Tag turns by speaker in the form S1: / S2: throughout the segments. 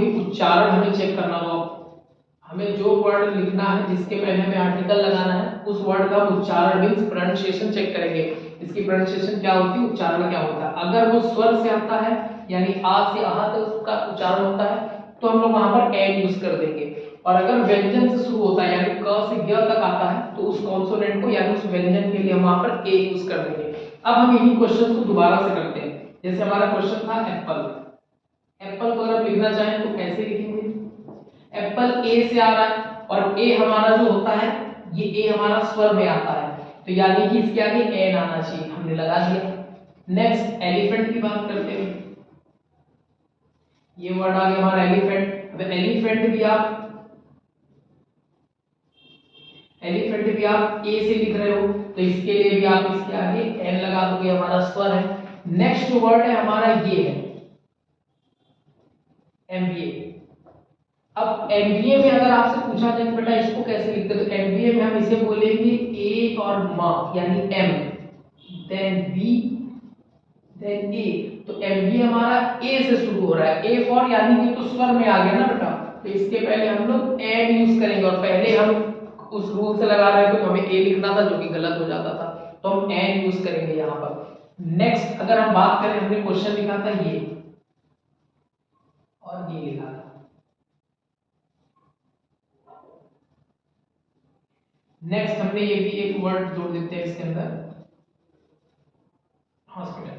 S1: भी उच्चारण हमें चेक करना होगा। हमें जो वर्ड लिखना है जिसके पहले हमें आर्टिकल लगाना है उस वर्ड का उच्चारण मींस प्रोनाउंसिएशन चेक करेंगे। इसकी प्रोनाउंसिएशन क्या होती है, उच्चारण क्या होता है। अगर वो स्वर से आता है यानी आ से आहा तक उसका उच्चारण होता है तो हम लोग वहां पर ए यूज कर देंगे। और अगर व्यंजन से शुरू होता है यानी क से ग तक आता है तो उस कॉन्सोनेंट को यानी उस व्यंजन के लिए हम वहां पर ए यूज कर देंगे। अब हम इन्हीं क्वेश्चन को दोबारा से करते हैं। जैसे हमारा क्वेश्चन था एप्पल। एप्पल को अगर आप लिखना चाहें तो कैसे लिखेंगे, एप्पल ए से आ रहा है और ए हमारा जो होता है ये ए हमारा स्वर में आता है तो यानी कि इसके आगे एन आना चाहिए, हमने लगा दिया। नेक्स्ट एलिफेंट की बात करते हैं। ये वर्ड आ गया हमारा एलिफेंट। अब एलिफेंट भी आप ए से लिख रहे हो तो इसके लिए भी आप इसके आगे एन लगा दोगे, हमारा स्वर है। नेक्स्ट वर्ड है हमारा ये है एमबीए। अब एमबीए में अगर आपसे पूछा जाए बेटा इसको कैसे लिखते हैं तो एमबीए में हम इसे बोलेंगे ए और म यानी एम देन बी देन ए। तो एमबीए हमारा ए से शुरू हो रहा है, ए फॉर यानी कि तो स्वर में आ गया ना बेटा, तो इसके पहले हम लोग एन यूज करेंगे और पहले हम उस रूल से लगा रहे थे तो हमें ए लिखना था जो कि गलत हो जाता था तो हम एन यूज करेंगे यहाँ पर। नेक्स्ट अगर हम बात करें हमने क्वेश्चन लिखा था ये और ये लिखा था। नेक्स्ट हमने ये भी एक वर्ड जोड़ देते हैं इसके अंदर हॉस्पिटल।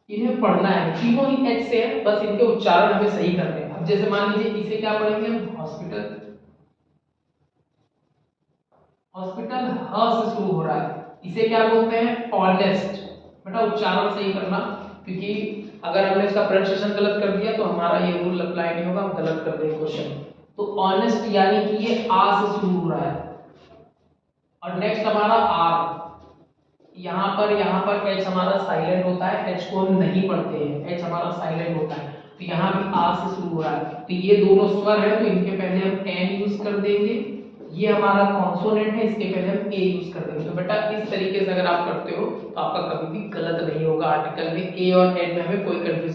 S1: इन्हें पढ़ना है, तीनों ही एच से है, बस इनके उच्चारण हमें सही करने हैं। अब जैसे मान लीजिए इसे क्या पढ़ेंगे हम हॉस्पिटल। हॉस्पिटल ह से शुरू हो रहा है, इसे क्या बोलते हैं ऑनेस्ट। बेटा उच्चारण सही करना क्योंकि अगर हमने इसका प्रोनाउंसिएशन गलत कर दिया तो हमारा ये रूल अप्लाई नहीं होगा, हम गलत कर देंगे क्वेश्चन। तो ऑनेस्ट यानी कि ये आ से शुरू हो रहा है। और नेक्स्ट हमारा आर, यहाँ पर एच हमारा साइलेंट होता है, एच को हम नहीं पढ़ते हैं, एच हमारा साइलेंट होता है तो यहाँ भी आ से शुरू हो रहा है तो ये दोनों स्वर है तो इनके पहले हम एन यूज कर देंगे। ये हमारा कॉन्सोनेंट है, इसके पहले हम ए यूज कर देंगे। तो बेटा इस तरीके से अगर आप करते हो तो आपका कभी भी गलत नहीं होगा, आर्टिकल में ए और एन में हमें कोई कंफ्यूजन